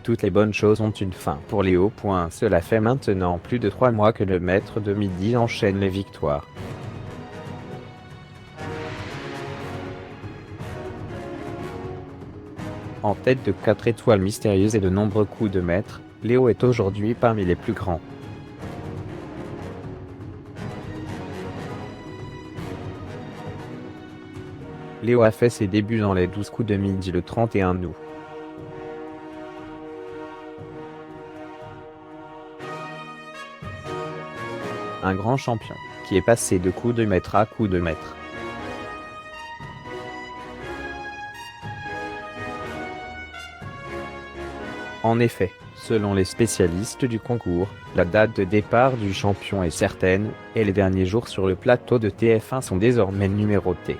Toutes les bonnes choses ont une fin pour Léo. Cela fait maintenant plus de 3 mois que le maître de midi enchaîne les victoires. En tête de 4 étoiles mystérieuses et de nombreux coups de maître, Léo est aujourd'hui parmi les plus grands. Léo a fait ses débuts dans les 12 coups de midi le 31 août. Un grand champion, qui est passé de coups de maître à coups de maître. En effet, selon les spécialistes du concours, la date de départ du champion est certaine, et les derniers jours sur le plateau de TF1 sont désormais numérotés.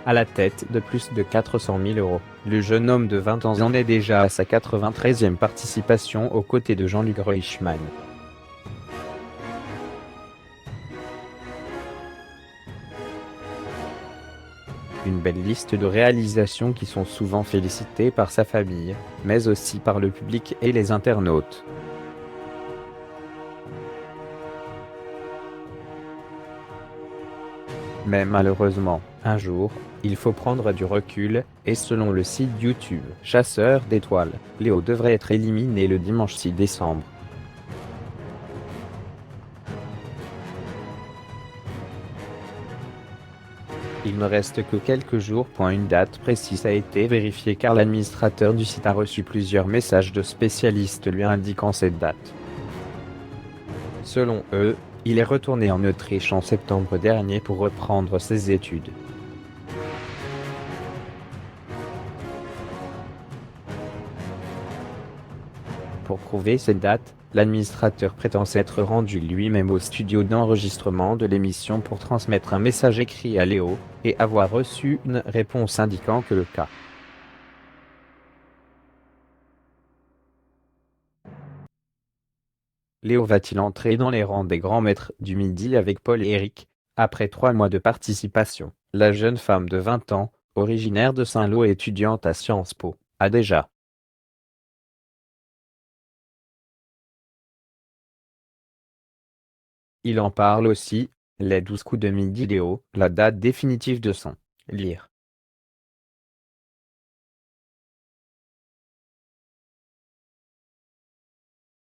À la tête de plus de 400 000 €, le jeune homme de 20 ans en est déjà à sa 93e participation aux côtés de Jean-Luc Reichmann. Une belle liste de réalisations qui sont souvent félicitées par sa famille, mais aussi par le public et les internautes. Mais malheureusement, un jour, il faut prendre du recul, et selon le site YouTube Chasseur d'étoiles, Léo devrait être éliminé le dimanche 6 décembre. Il ne reste que quelques jours. Une date précise a été vérifiée car l'administrateur du site a reçu plusieurs messages de spécialistes lui indiquant cette date. Selon eux, il est retourné en Autriche en septembre dernier pour reprendre ses études. Pour prouver cette date, l'administrateur prétend s'être rendu lui-même au studio d'enregistrement de l'émission pour transmettre un message écrit à Léo, et avoir reçu une réponse indiquant que le cas. Léo va-t-il entrer dans les rangs des grands maîtres du midi avec Paul et Eric? Après 3 mois de participation, la jeune femme de 20 ans, originaire de Saint-Lô et étudiante à Sciences Po, a déjà Il en parle aussi, les 12 coups de midi Léo, la date définitive de son lire.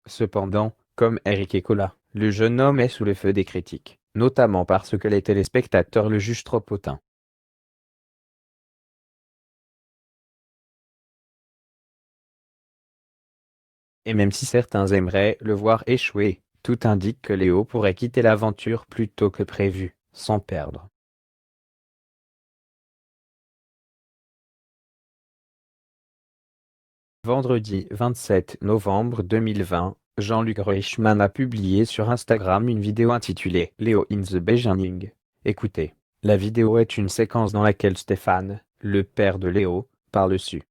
Cependant, comme Eric et Cola, le jeune homme est sous le feu des critiques, notamment parce que les téléspectateurs le jugent trop hautain. Et même si certains aimeraient le voir échouer, tout indique que Léo pourrait quitter l'aventure plus tôt que prévu, sans perdre. Vendredi 27 novembre 2020, Jean-Luc Reichmann a publié sur Instagram une vidéo intitulée « Léo in the Beginning ». Écoutez, la vidéo est une séquence dans laquelle Stéphane, le père de Léo, parle dessus.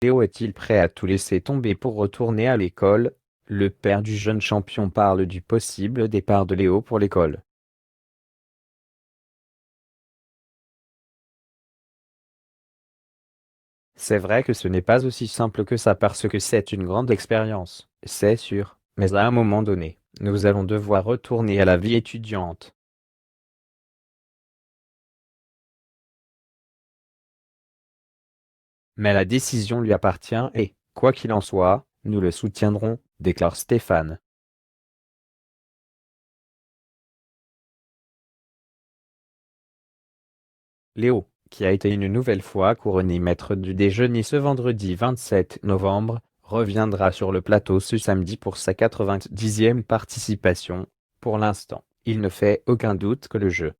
Léo est-il prêt à tout laisser tomber pour retourner à l'école? Le père du jeune champion parle du possible départ de Léo pour l'école. C'est vrai que ce n'est pas aussi simple que ça parce que c'est une grande expérience, c'est sûr, mais à un moment donné, nous allons devoir retourner à la vie étudiante. Mais la décision lui appartient et, quoi qu'il en soit, nous le soutiendrons, déclare Stéphane. Léo, qui a été une nouvelle fois couronné maître du déjeuner ce vendredi 27 novembre, reviendra sur le plateau ce samedi pour sa 90e participation. Pour l'instant, il ne fait aucun doute que le jeu